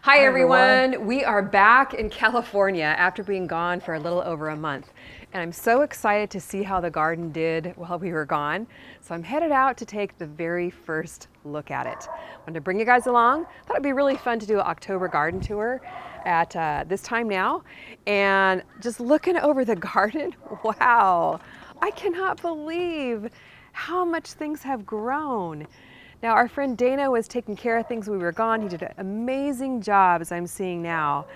Hi everyone. We are back in California after being gone for a little over a month. And I'm so excited to see how the garden did while we were gone. So I'm headed out to take the very first look at it. I wanted to bring you guys along. Thought it'd be really fun to do an October garden tour at this time now. And just looking over the garden, wow, I cannot believe how much things have grown. Now, our friend Dana was taking care of things when we were gone. He did an amazing job, as I'm seeing now.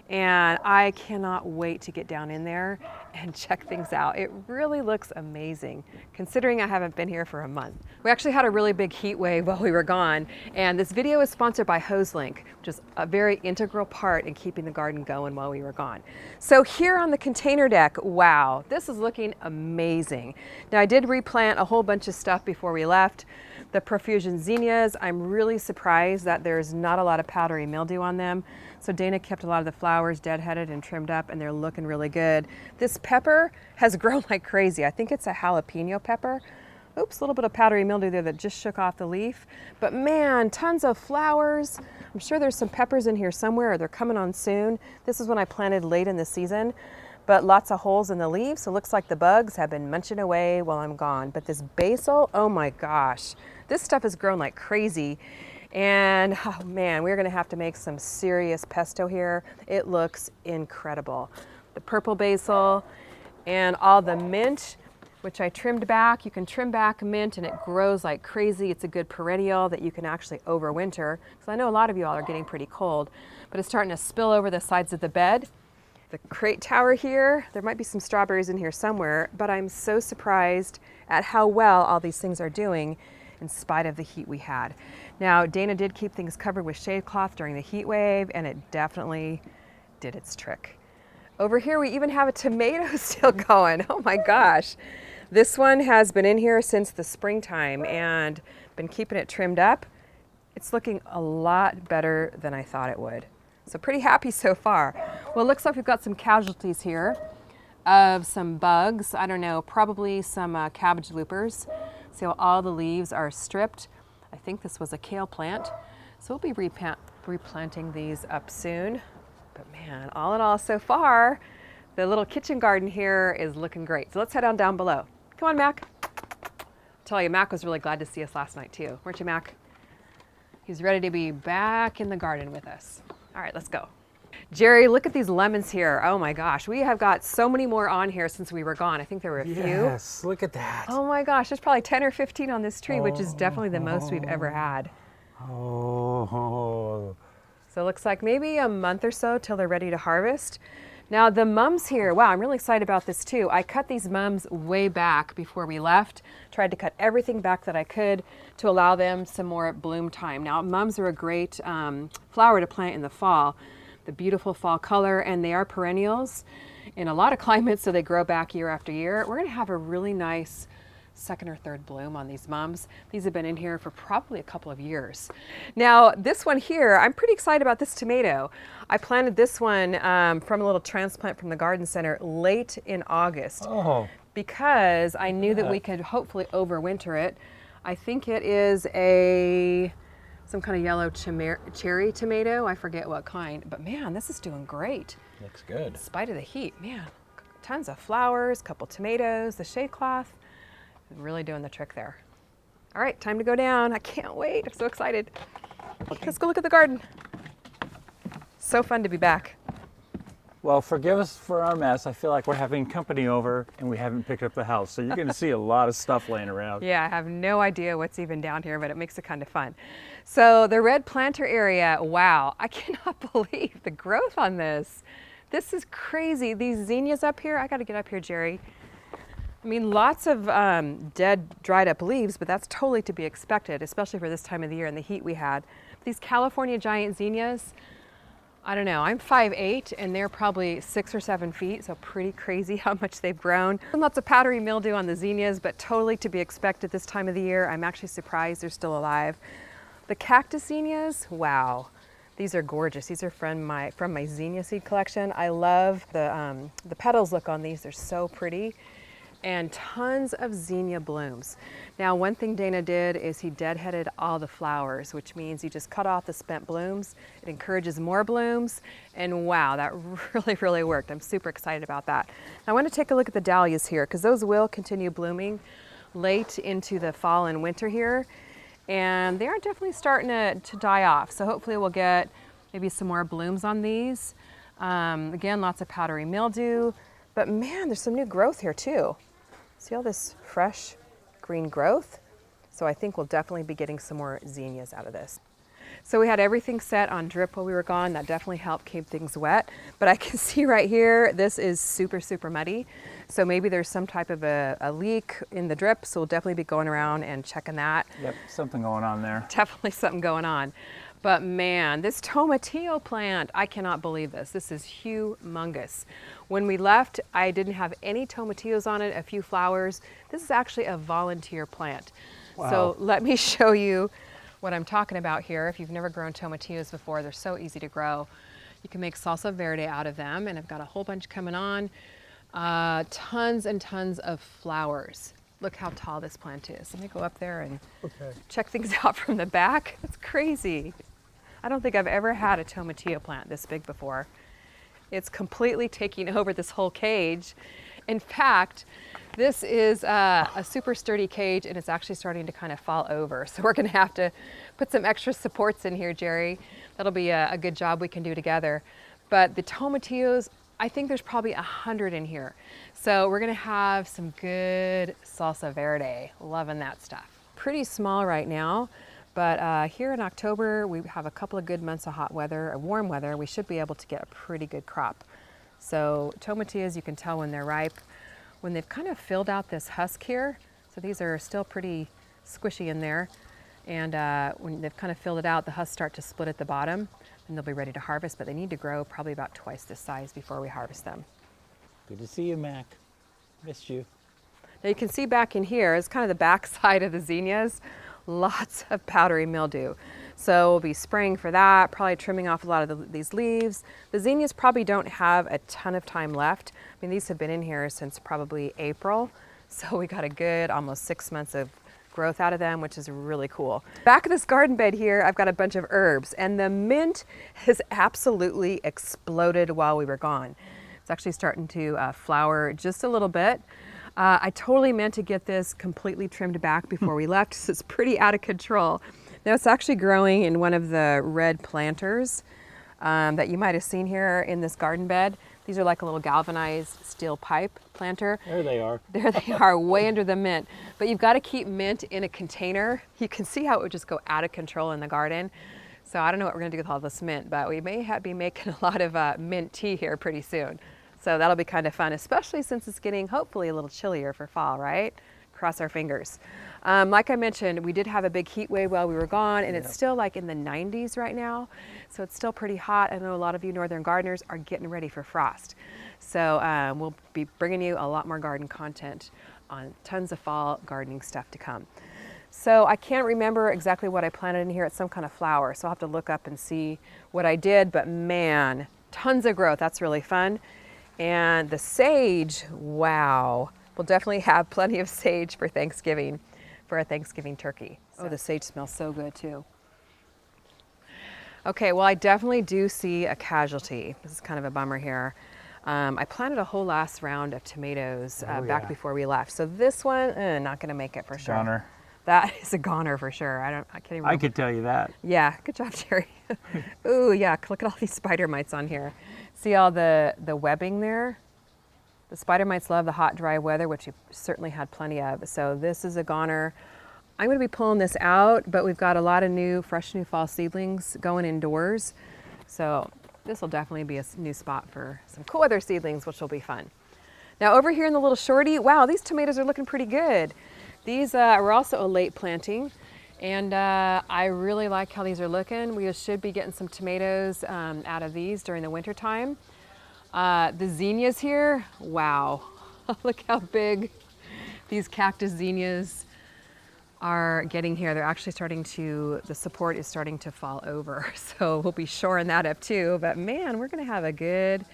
And I cannot wait to get down in there and check things out. It really looks amazing, considering I haven't been here for a month. We actually had a really big heat wave while we were gone. And this video is sponsored by HoseLink, which is a very integral part in keeping the garden going while we were gone. So here on the container deck, wow, this is looking amazing. Now, I did replant a whole bunch of stuff before we left. The Profusion zinnias, I'm really surprised that there's not a lot of powdery mildew on them. So Dana kept a lot of the flowers deadheaded and trimmed up, and they're looking really good. This pepper has grown like crazy. I think it's a jalapeno pepper. Oops, a little bit of powdery mildew there that just shook off the leaf. But man, tons of flowers. I'm sure there's some peppers in here somewhere, or they're coming on soon. This is when I planted late in the season, but lots of holes in the leaves. So it looks like the bugs have been munching away while I'm gone. But this basil, oh my gosh, this stuff has grown like crazy. And oh man, we're gonna have to make some serious pesto here. It looks incredible. The purple basil and all the mint, which I trimmed back. You can trim back mint and it grows like crazy. It's a good perennial that you can actually overwinter. So I know a lot of you all are getting pretty cold, but it's starting to spill over the sides of the bed. The crate tower here, there might be some strawberries in here somewhere, but I'm so surprised at how well all these things are doing in spite of the heat we had. Now, Dana did keep things covered with shade cloth during the heat wave, and it definitely did its trick. Over here, we even have a tomato still going. Oh my gosh. This one has been in here since the springtime and been keeping it trimmed up. It's looking a lot better than I thought it would. So pretty happy so far. Well, it looks like we've got some casualties here of some bugs. I don't know, probably some cabbage loopers. See how all the leaves are stripped. I think this was a kale plant. So we'll be replanting these up soon. But man, all in all so far, the little kitchen garden here is looking great. So let's head on down below. Come on, Mac. I'll tell you, Mac was really glad to see us last night too. Weren't you, Mac? He's ready to be back in the garden with us. All right, let's go. Jerry, look at these lemons here. Oh my gosh, we have got so many more on here since we were gone. I think there were a few. Yes, look at that. Oh my gosh, there's probably 10 or 15 on this tree, which is definitely the most we've ever had. Oh. So it looks like maybe a month or so till they're ready to harvest. Now the mums here, wow, I'm really excited about this too. I cut these mums way back before we left, tried to cut everything back that I could to allow them some more bloom time. Now mums are a great flower to plant in the fall. The beautiful fall color, and they are perennials in a lot of climates, so they grow back year after year. We're gonna have a really nice second or third bloom on these mums. These have been in here for probably a couple of years. Now this one here, I'm pretty excited about this tomato. I planted this one from a little transplant from the garden center late in August because I knew that we could hopefully overwinter it. I think it is some kind of yellow cherry tomato. I forget what kind, but man, this is doing great. Looks good. In spite of the heat, man. Tons of flowers, couple tomatoes, the shade cloth, really doing the trick there. All right, time to go down. I can't wait, I'm so excited. Let's go look at the garden. So fun to be back. Well, forgive us for our mess. I feel like we're having company over and we haven't picked up the house. So you're going to see a lot of stuff laying around. Yeah, I have no idea what's even down here, but it makes it kind of fun. So the red planter area, wow, I cannot believe the growth on this. This is crazy. These zinnias up here, I got to get up here, Jerry. I mean, lots of dead, dried up leaves, but that's totally to be expected, especially for this time of the year and the heat we had. These California giant zinnias, I don't know, I'm 5'8", and they're probably 6 or 7 feet, so pretty crazy how much they've grown. And lots of powdery mildew on the zinnias, but totally to be expected this time of the year. I'm actually surprised they're still alive. The cactus zinnias, wow. These are gorgeous. These are from my zinnia seed collection. I love the petals look on these. They're so pretty. and tons of zinnia blooms. Now, one thing Dana did is he deadheaded all the flowers, which means you just cut off the spent blooms. It encourages more blooms, and wow, that really worked. I'm super excited about that. Now, I want to take a look at the dahlias here because those will continue blooming late into the fall and winter here, and they are definitely starting to die off. So hopefully we'll get maybe some more blooms on these. Again, lots of powdery mildew, but man, there's some new growth here too. See all this fresh green growth? So I think we'll definitely be getting some more zinnias out of this. So we had everything set on drip while we were gone. That definitely helped keep things wet. But I can see right here, this is super muddy. So maybe there's some type of a leak in the drip. So we'll definitely be going around and checking that. Yep, something going on there. Definitely something going on. But man, this tomatillo plant, I cannot believe this. This is humongous. When we left, I didn't have any tomatillos on it, a few flowers. This is actually a volunteer plant. Wow. So let me show you what I'm talking about here. If you've never grown tomatillos before, they're so easy to grow. You can make salsa verde out of them, and I've got a whole bunch coming on. Tons and tons of flowers. Look how tall this plant is. Let me go up there and check things out from the back. It's crazy. I don't think I've ever had a tomatillo plant this big before. It's completely taking over this whole cage. In fact, this is a super sturdy cage, and it's actually starting to kind of fall over. So we're gonna have to put some extra supports in here, Jerry. That'll be a good job we can do together. But the tomatillos, I think there's probably 100 in here. So we're gonna have some good salsa verde. Loving that stuff. Pretty small right now, but here in October, we have a couple of good months of hot weather, warm weather. We should be able to get a pretty good crop. So tomatillos, you can tell when they're ripe, when they've kind of filled out this husk here. So these are still pretty squishy in there. And when they've kind of filled it out, the husks start to split at the bottom, and they'll be ready to harvest, but they need to grow probably about twice this size before we harvest them. Good to see you, Mac. Missed you. Now you can see back in here is kind of the back side of the zinnias, lots of powdery mildew. So we'll be spraying for that, probably trimming off a lot of these leaves. The zinnias probably don't have a ton of time left. I mean, these have been in here since probably April. So we got a good almost 6 months of growth out of them, which is really cool. Back of this garden bed here, I've got a bunch of herbs, and the mint has absolutely exploded while we were gone. It's actually starting to flower just a little bit. I totally meant to get this completely trimmed back before we left, so it's pretty out of control. Now it's actually growing in one of the red planters that you might have seen here in this garden bed. These are like a little galvanized steel pipe planter. There they are. There they are, way under the mint. But you've got to keep mint in a container. You can see how it would just go out of control in the garden. So I don't know what we're gonna do with all this mint, but we may be making a lot of mint tea here pretty soon. So that'll be kind of fun, especially since it's getting hopefully a little chillier for fall, right? Cross our fingers. Like I mentioned, we did have a big heat wave while we were gone, and it's still like in the 90s right now. So it's still pretty hot. I know a lot of you northern gardeners are getting ready for frost. So we'll be bringing you a lot more garden content on tons of fall gardening stuff to come. So I can't remember exactly what I planted in here. It's some kind of flower, so I'll have to look up and see what I did, but man, tons of growth. That's really fun. And the sage, wow. We'll definitely have plenty of sage for Thanksgiving, for a Thanksgiving turkey. Oh, the sage smells so good too. Okay, well, I definitely do see a casualty. This is kind of a bummer here. I planted a whole last round of tomatoes back before we left. So this one, not gonna make it for sure. Goner. That is a goner for sure. I can't even remember. I could tell you that. Yeah, good job, Jerry. Ooh, yeah, look at all these spider mites on here. See all the webbing there? The spider mites love the hot, dry weather, which you certainly had plenty of. So this is a goner. I'm going to be pulling this out, but we've got a lot of fresh new fall seedlings going indoors. So this will definitely be a new spot for some cool weather seedlings, which will be fun. Now over here in the little shorty, wow, these tomatoes are looking pretty good. These were also a late planting, and I really like how these are looking. We should be getting some tomatoes out of these during the winter time. The zinnias here, wow, look how big these cactus zinnias are getting here. They're actually the support is starting to fall over. So we'll be shoring that up too. But man, we're gonna have a good,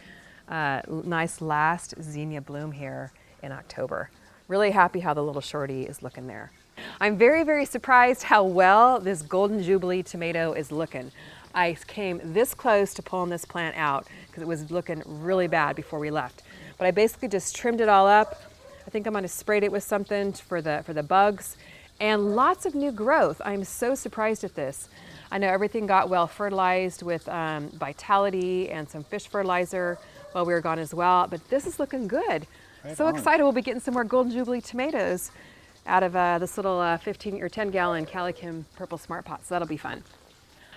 nice last zinnia bloom here in October. Really happy how the little shorty is looking there. I'm very, very surprised how well this Golden Jubilee tomato is looking. I came this close to pulling this plant out because it was looking really bad before we left. But I basically just trimmed it all up. I think I might have sprayed it with something for the bugs, and lots of new growth. I'm so surprised at this. I know everything got well fertilized with Vitality and some fish fertilizer while we were gone as well, but this is looking good. Right So on. excited we'll be getting some more Golden Jubilee tomatoes out of this little 15 or 10 gallon Calicum Purple Smart Pot, so that'll be fun.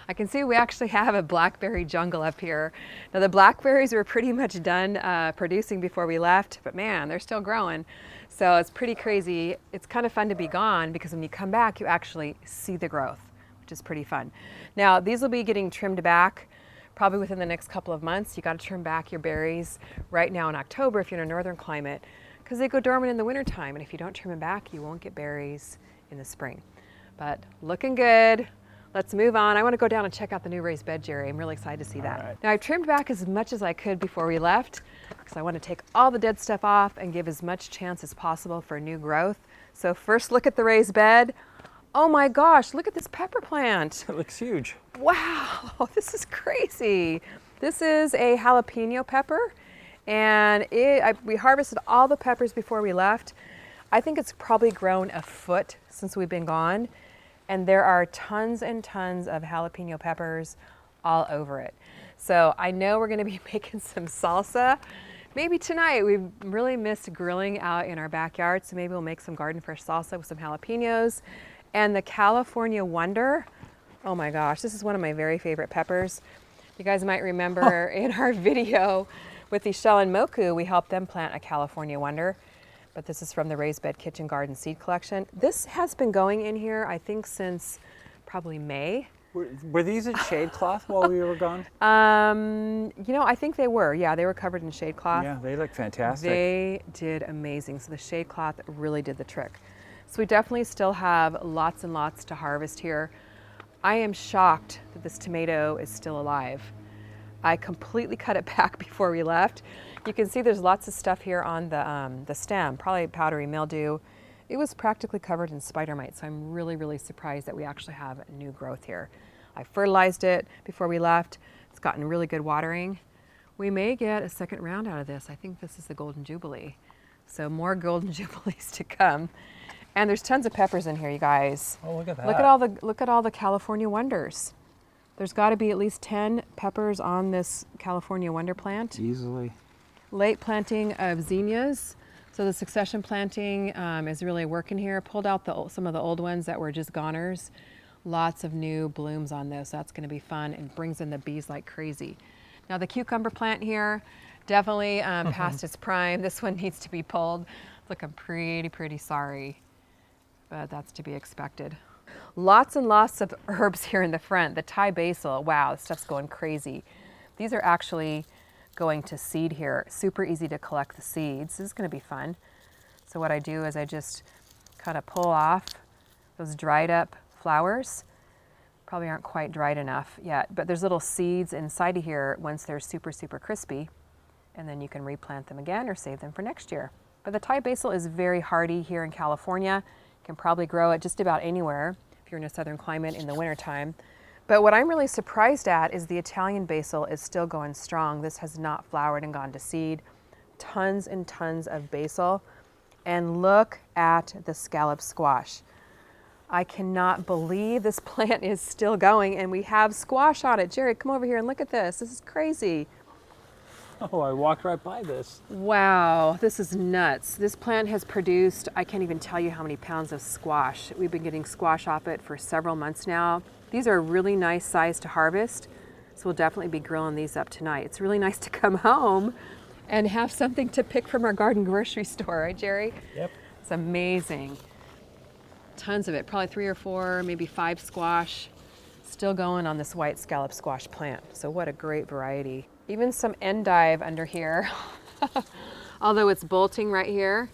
I can see we actually have a blackberry jungle up here. Now the blackberries were pretty much done producing before we left, but man, they're still growing. So it's pretty crazy. It's kind of fun to be gone because when you come back, you actually see the growth, which is pretty fun. Now these will be getting trimmed back probably within the next couple of months. You got to trim back your berries right now in October if you're in a northern climate, because they go dormant in the wintertime, and if you don't trim them back, you won't get berries in the spring. But looking good. Let's move on. I want to go down and check out the new raised bed, Jerry. I'm really excited to see that. right. Now I trimmed back as much as I could before we left because I want to take all the dead stuff off and give as much chance as possible for new growth. So first look at the raised bed. Oh my gosh, look at this pepper plant. It looks huge. Wow, this is crazy. This is a jalapeno pepper, and we harvested all the peppers before we left. I think it's probably grown a foot since we've been gone, and there are tons and tons of jalapeno peppers all over it. So I know we're gonna be making some salsa. Maybe tonight. We've really missed grilling out in our backyard, so maybe we'll make some garden fresh salsa with some jalapenos. And the California Wonder, oh my gosh, this is one of my very favorite peppers. You guys might remember in our video with the Shell and Moku, we helped them plant a California Wonder, but this is from the Raised Bed Kitchen Garden Seed Collection. This has been going in here, I think, since probably May. Were these in shade cloth while we were gone? You know, I think they were. Yeah, they were covered in shade cloth. Yeah, they look fantastic. They did amazing. So the shade cloth really did the trick. So we definitely still have lots and lots to harvest here. I am shocked that this tomato is still alive. I completely cut it back before we left. You can see there's lots of stuff here on the stem, probably powdery mildew. It was practically covered in spider mites, so I'm really, really surprised that we actually have new growth here. I fertilized it before we left. It's gotten really good watering. We may get a second round out of this. I think this is the Golden Jubilee. So more Golden Jubilees to come. And there's tons of peppers in here, you guys. Oh, look at that. Look at all the California Wonders. There's got to be at least 10 peppers on this California Wonder plant. Easily. Late planting of zinnias. So the succession planting is really working here. Pulled out some of the old ones that were just goners. Lots of new blooms on those. So that's going to be fun and brings in the bees like crazy. Now the cucumber plant here, definitely past its prime. This one needs to be pulled. Looking pretty sorry, but that's to be expected. Lots and lots of herbs here in the front. The Thai basil, wow, this stuff's going crazy. These are actually going to seed here. Super easy to collect the seeds. This is going to be fun. So what I do is I just kind of pull off those dried up flowers. Probably aren't quite dried enough yet, but there's little seeds inside of here once they're super crispy, and then you can replant them again or save them for next year. But the Thai basil is very hardy here in California. You can probably grow it just about anywhere if you're in a southern climate in the wintertime. But what I'm really surprised at is the Italian basil is still going strong. This has not flowered and gone to seed. Tons and tons of basil. And look at the scallop squash. I cannot believe this plant is still going and we have squash on it. Jerry, come over here and look at this. This is crazy. Oh, I walked right by this. Wow, this is nuts. This plant has produced, I can't even tell you how many pounds of squash. We've been getting squash off it for several months now. These are really nice size to harvest, so we'll definitely be grilling these up tonight. It's really nice to come home and have something to pick from our garden grocery store, right, Jerry? Yep. It's amazing. Tons of it, probably 3 or 4, maybe 5 squash, still going on this white scallop squash plant. So what a great variety. Even some endive under here, although it's bolting right here.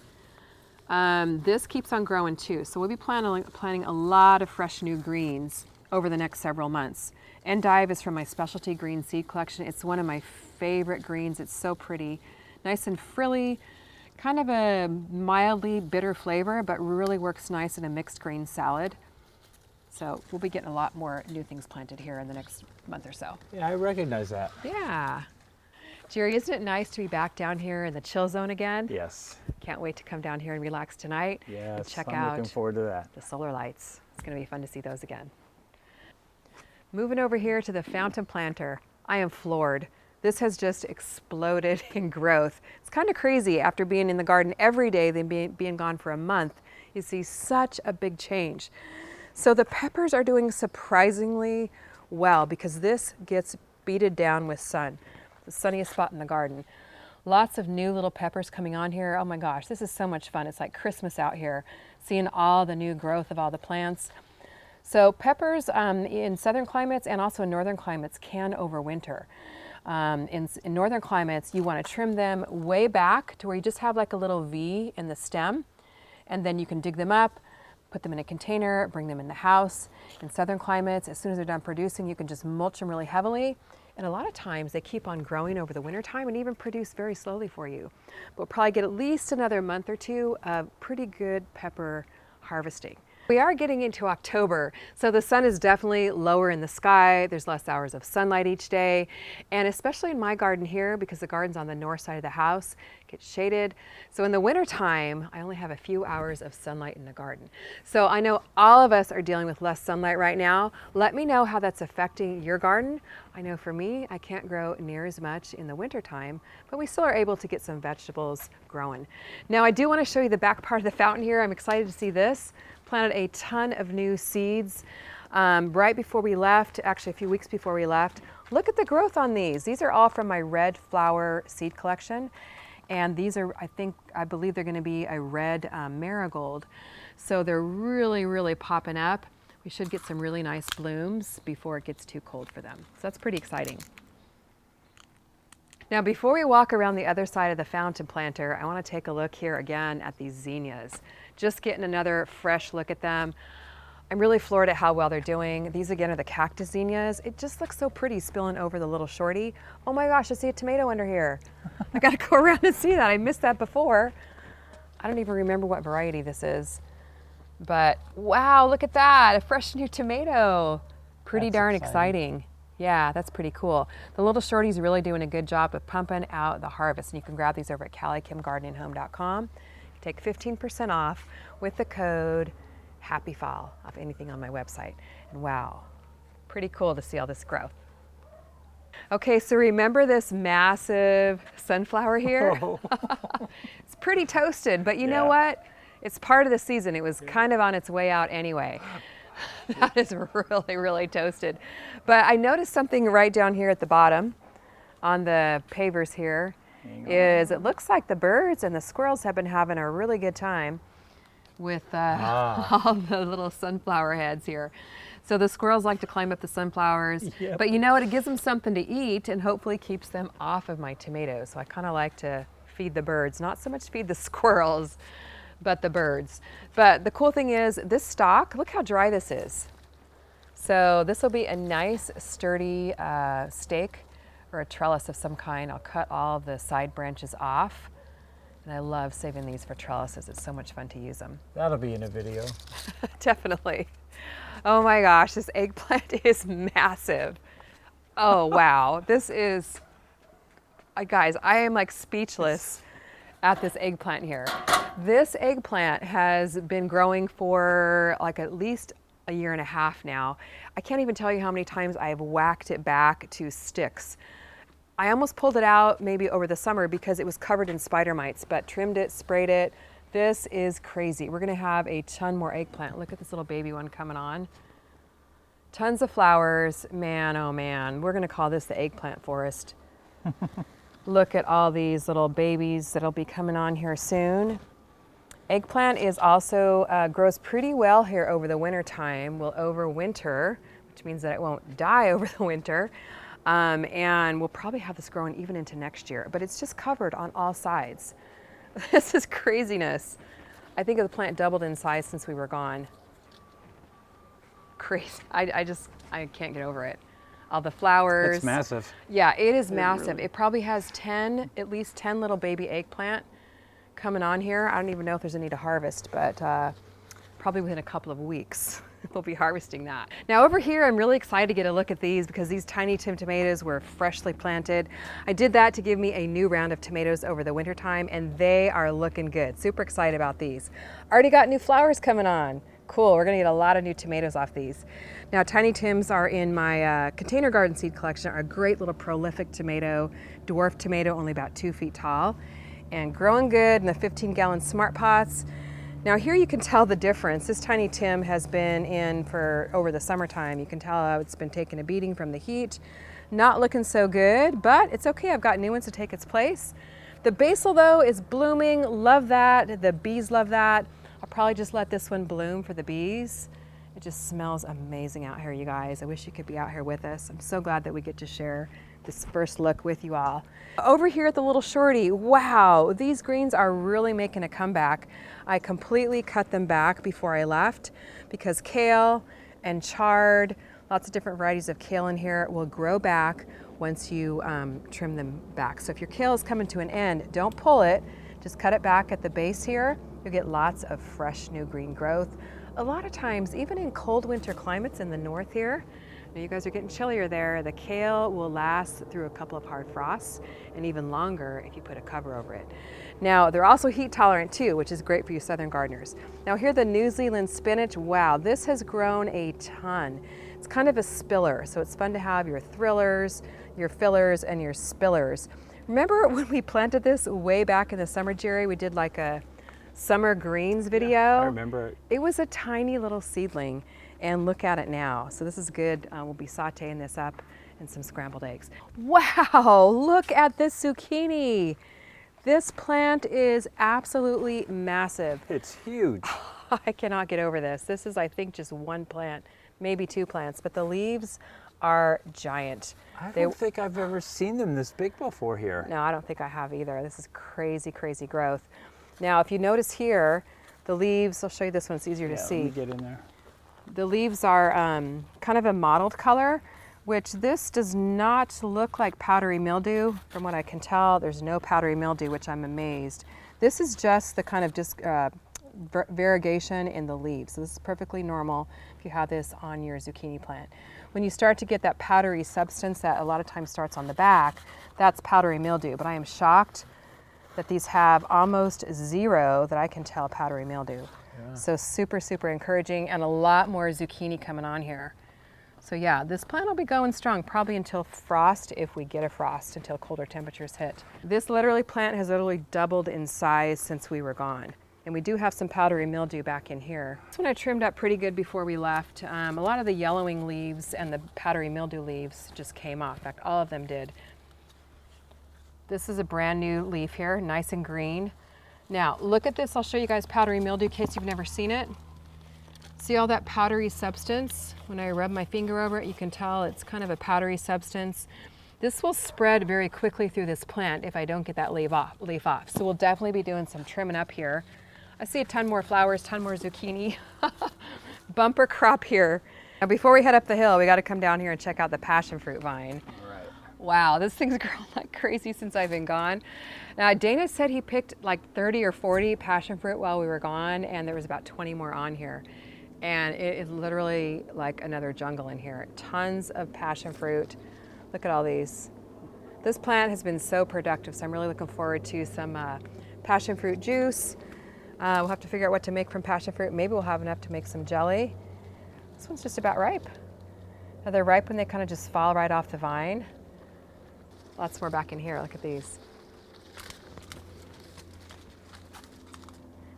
This keeps on growing too. So we'll be planting a lot of fresh new greens over the next several months. Endive is from my specialty green seed collection. It's one of my favorite greens. It's so pretty, nice and frilly, Kind of a mildly bitter flavor, but really works nice in a mixed green salad. So we'll be getting a lot more new things planted here in the next month or so. Yeah, I recognize that. Yeah. Jerry, isn't it nice to be back down here in the chill zone again? Yes. Can't wait to come down here and relax tonight. Yes, And check I'm out looking forward to that. the solar lights. It's going to be fun to see those again. Moving over here to the fountain planter, I am floored. This has just exploded in growth. It's kind of crazy after being in the garden every day, then being gone for a month. You see such a big change. So the peppers are doing surprisingly well because this gets beaded down with sun. The sunniest spot in the garden. Lots of new little peppers coming on here. Oh my gosh, this is so much fun. It's like Christmas out here, seeing all the new growth of all the plants. So peppers in southern climates and also in northern climates can overwinter. In northern climates, you want to trim them way back to where you just have like a little V in the stem, and then you can dig them up, put them in a container, bring them in the house. In southern climates, as soon as they're done producing, you can just mulch them really heavily. And a lot of times they keep on growing over the winter time and even produce very slowly for you. But we'll probably get at least another month or two of pretty good pepper harvesting. We are getting into October, so the sun is definitely lower in the sky. There's less hours of sunlight each day, and especially in my garden here, because the garden's on the north side of the house, it gets shaded. So in the winter time, I only have a few hours of sunlight in the garden. So I know all of us are dealing with less sunlight right now. Let me know how that's affecting your garden. I know for me, I can't grow near as much in the winter time, but we still are able to get some vegetables growing. Now I do want to show you the back part of the fountain here. I'm excited to see this. Planted a ton of new seeds right before we left, actually a few weeks before we left. Look at the growth on these. These are all from my red flower seed collection. And these are, I believe they're going to be a red marigold. So they're really, really popping up. We should get some really nice blooms before it gets too cold for them. So that's pretty exciting. Now, before we walk around the other side of the fountain planter, I want to take a look here again at these zinnias. Just getting another fresh look at them. I'm really floored at how well they're doing. These again are the cactus zinnias. It just looks so pretty spilling over the little shorty. Oh my gosh, I see a tomato under here. I gotta go around and see that. I missed that before. I don't even remember what variety this is. But wow, look at that, a fresh new tomato. Pretty That's darn exciting. exciting. Yeah, that's pretty cool. The little shorty's really doing a good job of pumping out the harvest. And you can grab these over at CallieKimGardeningHome.com. Take 15% off with the code HAPPYFALL off anything on my website. And wow, pretty cool to see all this growth. Okay, so remember this massive sunflower here? Oh. It's pretty toasted, but you know Yeah. what? It's part of the season. It was kind of on its way out anyway. That is really, really toasted. But I noticed something right down here at the bottom on the pavers here. It looks like the birds and the squirrels have been having a really good time with all the little sunflower heads here. So the squirrels like to climb up the sunflowers, Yep. but you know what? It gives them something to eat and hopefully keeps them off of my tomatoes. So I kind of like to feed the birds, not so much feed the squirrels, but the birds. But the cool thing is this stalk, look how dry this is. So this will be a nice sturdy stake or a trellis of some kind. I'll cut all the side branches off. And I love saving these for trellises. It's so much fun to use them. That'll be in a video. Definitely. Oh my gosh, this eggplant is massive. Oh wow, this is, guys, I am like speechless at this eggplant here. This eggplant has been growing for like at least a year and a half now. I can't even tell you how many times I've whacked it back to sticks. I almost pulled it out maybe over the summer because it was covered in spider mites, but trimmed it, sprayed it. This is crazy. We're gonna have a ton more eggplant. Look at this little baby one coming on. Tons of flowers, man, oh man. We're gonna call this the eggplant forest. Look at all these little babies that'll be coming on here soon. Eggplant is also, grows pretty well here over the winter time, will overwinter, which means that it won't die over the winter. And we'll probably have this growing even into next year, but it's just covered on all sides. This is craziness. I think the plant doubled in size since we were gone. Crazy. I can't get over it. All the flowers. It's massive. Yeah, it is massive. It probably has at least 10 little baby eggplant coming on here. I don't even know if there's any to harvest, but probably within a couple of weeks. We'll be harvesting that. Now over here, I'm really excited to get a look at these because these Tiny Tim tomatoes were freshly planted. I did that to give me a new round of tomatoes over the winter time, and they are looking good. Super excited about these. Already got new flowers coming on. Cool, we're gonna get a lot of new tomatoes off these. Now Tiny Tims are in my container garden seed collection, are a great little prolific tomato, dwarf tomato, only about 2 feet tall, and growing good in the 15-gallon smart pots. Now here you can tell the difference. This Tiny Tim has been in for over the summertime. You can tell how it's been taking a beating from the heat. Not looking so good, but it's okay. I've got new ones to take its place. The basil though is blooming. Love that. The bees love that. I'll probably just let this one bloom for the bees. It just smells amazing out here, you guys. I wish you could be out here with us. I'm so glad that we get to share this first look with you all. Over here at the little shorty, wow, these greens are really making a comeback. I completely cut them back before I left because kale and chard, lots of different varieties of kale in here, will grow back once you trim them back. So if your kale is coming to an end, don't pull it, just cut it back at the base here. You'll get lots of fresh new green growth. A lot of times, even in cold winter climates in the north here, now you guys are getting chillier there, the kale will last through a couple of hard frosts and even longer if you put a cover over it. Now they're also heat tolerant too, which is great for you southern gardeners. Now here the New Zealand spinach, wow, this has grown a ton. It's kind of a spiller, so it's fun to have your thrillers, your fillers, and your spillers. Remember when we planted this way back in the summer, Jerry? We did like a summer greens video. Yeah, I remember it. It was a tiny little seedling, and look at it now. So this is good. We'll be sauteing this up and some scrambled eggs. Wow, look at this zucchini. This plant is absolutely massive. It's huge. I cannot get over this. This is, I think, just one plant, maybe 2 plants, but the leaves are giant. I don't think I've ever seen them this big before here. No, I don't think I have either. This is crazy, crazy growth. Now, if you notice here, the leaves, I'll show you this one, it's easier to see. Let me get in there. The leaves are kind of a mottled color, which this does not look like powdery mildew. From what I can tell, there's no powdery mildew, which I'm amazed. This is just the kind of variegation in the leaves. So this is perfectly normal if you have this on your zucchini plant. When you start to get that powdery substance that a lot of times starts on the back, that's powdery mildew. But I am shocked that these have almost zero, that I can tell, powdery mildew. Yeah. So super, super encouraging, and a lot more zucchini coming on here. So yeah, this plant will be going strong probably until frost, if we get a frost, until colder temperatures hit. This plant has literally doubled in size since we were gone. And we do have some powdery mildew back in here. This one I trimmed up pretty good before we left. A lot of the yellowing leaves and the powdery mildew leaves just came off. In fact, all of them did. This is a brand new leaf here, nice and green. Now, look at this. I'll show you guys powdery mildew in case you've never seen it. See all that powdery substance? When I rub my finger over it, you can tell it's kind of a powdery substance. This will spread very quickly through this plant if I don't get that leaf off. So we'll definitely be doing some trimming up here. I see a ton more flowers, ton more zucchini. Bumper crop here. Now before we head up the hill, we got to come down here and check out the passion fruit vine. Wow, this thing's grown like crazy since I've been gone. Now, Dana said he picked like 30 or 40 passion fruit while we were gone, and there was about 20 more on here. And it is literally like another jungle in here. Tons of passion fruit. Look at all these. This plant has been so productive, so I'm really looking forward to some passion fruit juice. We'll have to figure out what to make from passion fruit. Maybe we'll have enough to make some jelly. This one's just about ripe. Now they're ripe when they kind of just fall right off the vine. Lots more back in here, look at these.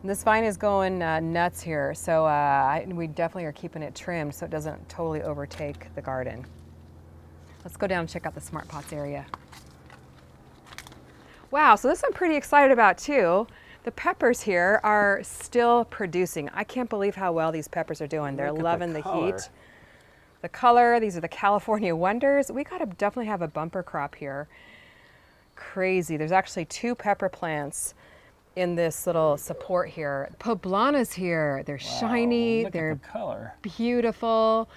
And this vine is going nuts here, so we definitely are keeping it trimmed so it doesn't totally overtake the garden. Let's go down and check out the Smart Pots area. Wow, so this I'm pretty excited about too. The peppers here are still producing. I can't believe how well these peppers are doing. They're loving the heat. The color, these are the California Wonders. We gotta definitely have a bumper crop here. Crazy, there's actually 2 pepper plants in this little support here. Poblanas here, they're shiny, they're color. Beautiful.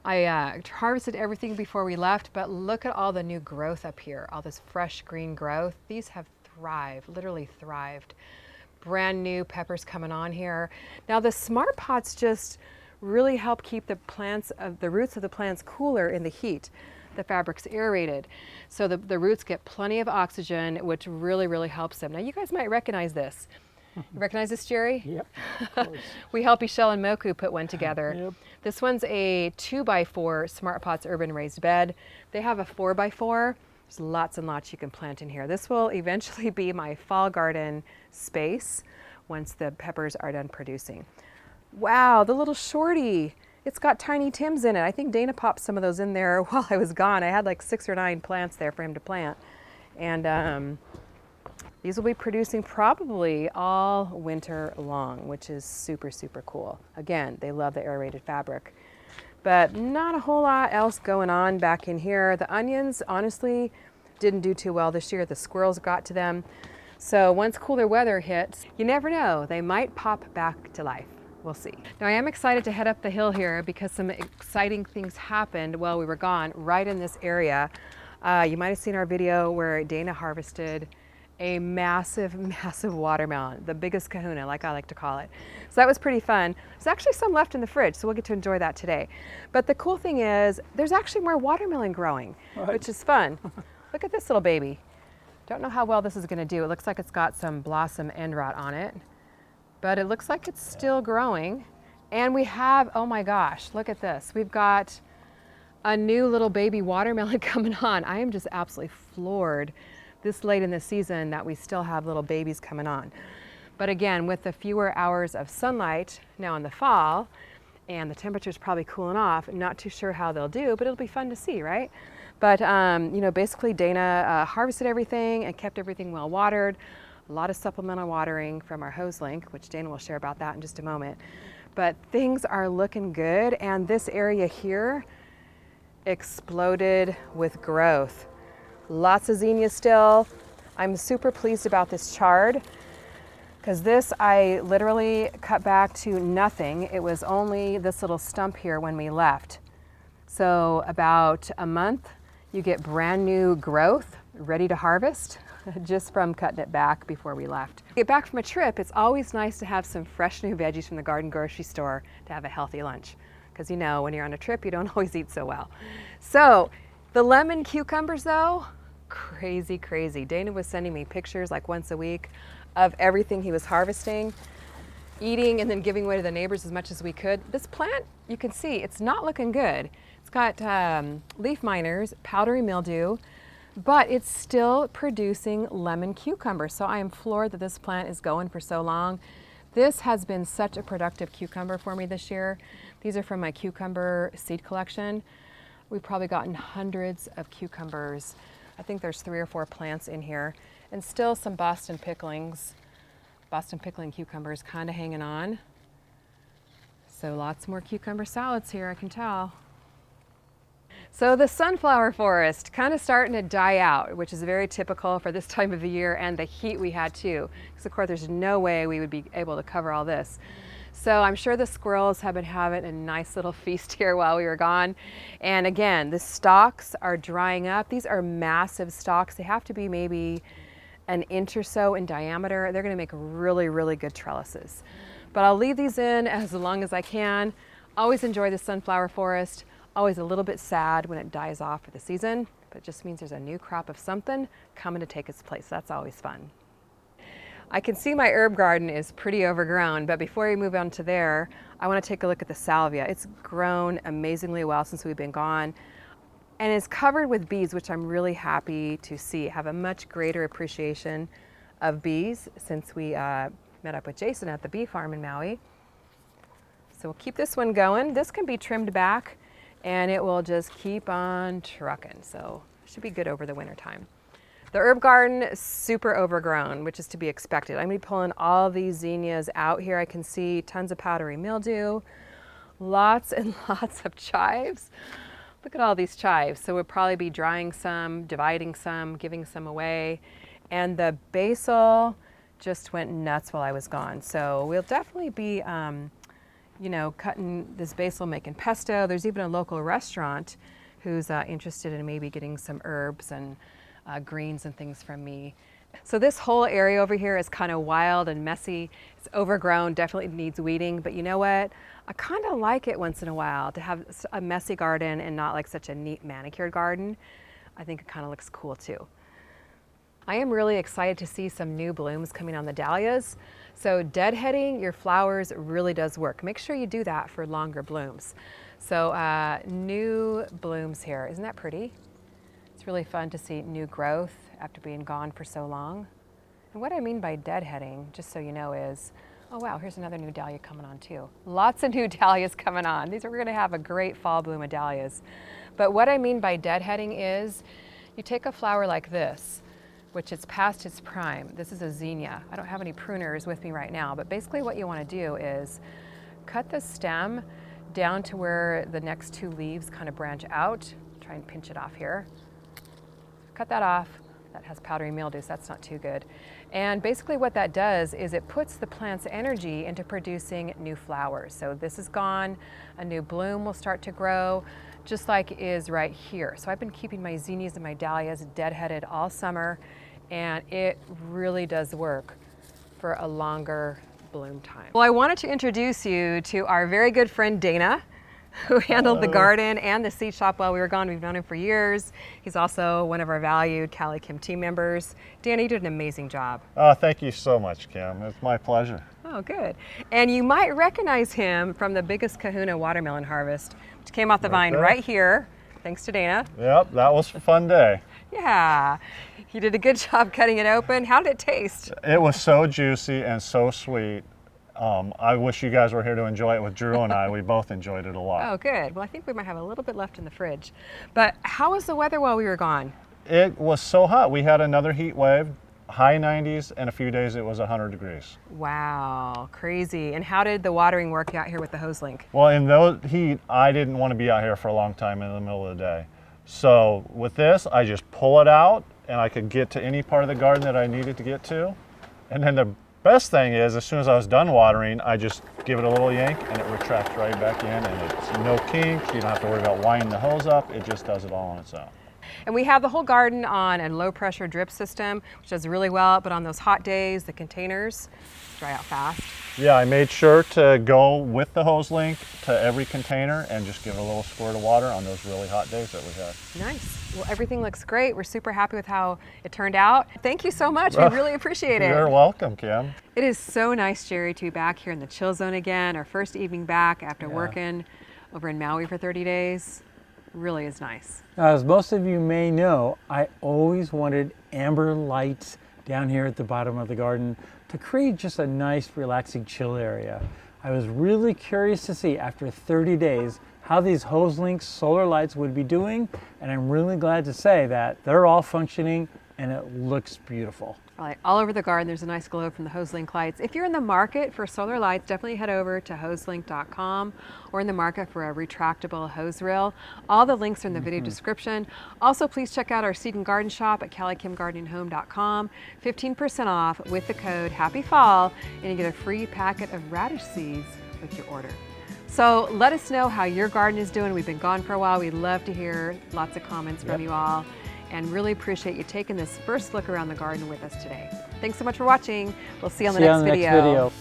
I harvested everything before we left, but look at all the new growth up here, all this fresh green growth. These have thrived, literally thrived. brand new peppers coming on here. Now the Smart Pots just really help keep the roots of the plants cooler in the heat. The fabric's aerated, so the roots get plenty of oxygen, which really helps them. Now you guys might recognize this. You recognize this, Jerry? Yep, of course. We helped Michelle and Moku put one together. Yep. This one's a 2x4 Smart Pots urban raised bed. They have a 4x4. There's lots and lots you can plant in here. This will eventually be my fall garden space once the peppers are done producing. Wow, the little shorty. It's got Tiny Tims in it. I think Dana popped some of those in there while I was gone. I had like 6 or 9 plants there for him to plant. And these will be producing probably all winter long, which is super cool. Again, they love the aerated fabric. But not a whole lot else going on back in here. The onions, honestly, didn't do too well this year. The squirrels got to them. So once cooler weather hits, you never know, they might pop back to life. We'll see. Now I am excited to head up the hill here because some exciting things happened while we were gone right in this area. You might have seen our video where Dana harvested a massive watermelon, the biggest kahuna, like I like to call it. So that was pretty fun. There's actually some left in the fridge, so we'll get to enjoy that today. But the cool thing is, there's actually more watermelon growing, which is fun. Look at this little baby. Don't know how well this is gonna do. It looks like it's got some blossom end rot on it, but it looks like it's still growing. And we have, oh my gosh, look at this. We've got a new little baby watermelon coming on. I am just absolutely floored this late in the season that we still have little babies coming on. But again, with the fewer hours of sunlight now in the fall, and the temperature's probably cooling off, I'm not too sure how they'll do, but it'll be fun to see, right? But you know, basically Dana harvested everything and kept everything well watered. A lot of supplemental watering from our hose link, which Dana will share about that in just a moment. But things are looking good, and this area here exploded with growth. Lots of zinnia still. I'm super pleased about this chard because this I literally cut back to nothing. It was only this little stump here when we left. So about a month, you get brand new growth ready to harvest just from cutting it back before we left. Get back from a trip, it's always nice to have some fresh new veggies from the garden grocery store to have a healthy lunch. Because you know, when you're on a trip, you don't always eat so well. So the lemon cucumbers though, crazy. Dana was sending me pictures like once a week of everything he was harvesting, eating, and then giving away to the neighbors as much as we could. This plant, you can see, it's not looking good. It's got leaf miners, powdery mildew, but it's still producing lemon cucumbers. So I am floored that this plant is going for so long. This has been such a productive cucumber for me this year. These are from my cucumber seed collection. We've probably gotten hundreds of cucumbers. I think there's 3 or 4 plants in here, and still some Boston pickling cucumbers kind of hanging on. So lots more cucumber salads here, I can tell. So the sunflower forest kind of starting to die out, which is very typical for this time of the year and the heat we had too. Because of course there's no way we would be able to cover all this. So I'm sure the squirrels have been having a nice little feast here while we were gone. And again, the stalks are drying up. These are massive stalks. They have to be maybe an inch or so in diameter. They're gonna make really good trellises. But I'll leave these in as long as I can. Always enjoy the sunflower forest. Always a little bit sad when it dies off for the season, but it just means there's a new crop of something coming to take its place. That's always fun. I can see my herb garden is pretty overgrown, but before we move on to there, I want to take a look at the salvia. It's grown amazingly well since we've been gone, and it's covered with bees, which I'm really happy to see. I have a much greater appreciation of bees since we met up with Jason at the bee farm in Maui. So we'll keep this one going. This can be trimmed back, and it will just keep on trucking. So it should be good over the winter time. The herb garden, super overgrown, which is to be expected. I'm gonna be pulling all these zinnias out here. I can see tons of powdery mildew, lots and lots of chives. Look at all these chives. So we'll probably be drying some, dividing some, giving some away. And the basil just went nuts while I was gone. So we'll definitely be you know, cutting this basil, making pesto. There's even a local restaurant who's interested in maybe getting some herbs and greens and things from me So this whole area over here is kind of wild and messy. It's overgrown, definitely needs weeding, but you know what? I kind of like it once in a while to have a messy garden and not like such a neat manicured garden. I think it kind of looks cool too. I am really excited to see some new blooms coming on the dahlias. So deadheading your flowers really does work. Make sure you do that for longer blooms. So new blooms here, isn't that pretty? It's really fun to see new growth after being gone for so long. And what I mean by deadheading, just so you know, is, oh wow, here's another new dahlia coming on too. Lots of new dahlias coming on. We're gonna have a great fall bloom of dahlias. But what I mean by deadheading is, you take a flower like this, which is past its prime. This is a zinnia. I don't have any pruners with me right now, but basically what you wanna do is cut the stem down to where the next two leaves kind of branch out. Try and pinch it off here. Cut that off. That has powdery mildew, so that's not too good. And basically what that does is it puts the plant's energy into producing new flowers. So this is gone, a new bloom will start to grow, just like it is right here. So I've been keeping my zinnias and my dahlias deadheaded all summer, and it really does work for a longer bloom time. Well, I wanted to introduce you to our very good friend Dana, who handled the garden and the seed shop while we were gone. We've known him for years. He's also one of our valued Cali Kim team members. Dana, you did an amazing job. Oh, thank you so much, Kim. It's my pleasure. Oh, good. And you might recognize him from the biggest kahuna watermelon harvest, which came off the vine there. right here, thanks to Dana. Yep, that was a fun day. Yeah, he did a good job cutting it open. How did it taste? It was so juicy and so sweet. I wish you guys were here to enjoy it with Drew and I. We both enjoyed it a lot. Oh, good. Well, I think we might have a little bit left in the fridge. But how was the weather while we were gone? It was so hot. We had another heat wave, high 90s, and a few days it was 100 degrees. Wow, crazy. And how did the watering work out here with the hose link? Well, in those heat, I didn't want to be out here for a long time in the middle of the day. So with this, I just pull it out and I could get to any part of the garden that I needed to get to. And then the best thing is, as soon as I was done watering, I just give it a little yank and it retracts right back in, and it's no kinks. You don't have to worry about winding the hose up. It just does it all on its own. And we have the whole garden on a low pressure drip system, which does really well, but on those hot days, the containers dry out fast. Yeah, I made sure to go with the hose link to every container and just give it a little squirt of water on those really hot days that we had. Nice. Well, everything looks great. We're super happy with how it turned out. Thank you so much. We really appreciate it. You're welcome, Kim. It is so nice, Jerry, to be back here in the chill zone again. Our first evening back after working over in Maui for 30 days. Really is nice. Now, as most of you may know, I always wanted amber lights down here at the bottom of the garden to create just a nice, relaxing, chill area. I was really curious to see, after 30 days, how these HoseLink solar lights would be doing, and I'm really glad to say that they're all functioning and it looks beautiful. All over the garden, there's a nice glow from the HoseLink lights. If you're in the market for solar lights, definitely head over to hoselink.com, or in the market for a retractable hose reel. All the links are in the video description. Also, please check out our seed and garden shop at calikimgardenhome.com. 15% off with the code HAPPYFALL, and you get a free packet of radish seeds with your order. So let us know how your garden is doing. We've been gone for a while. We'd love to hear lots of comments from you all, and really appreciate you taking this first look around the garden with us today. Thanks so much for watching. We'll see you on the next video.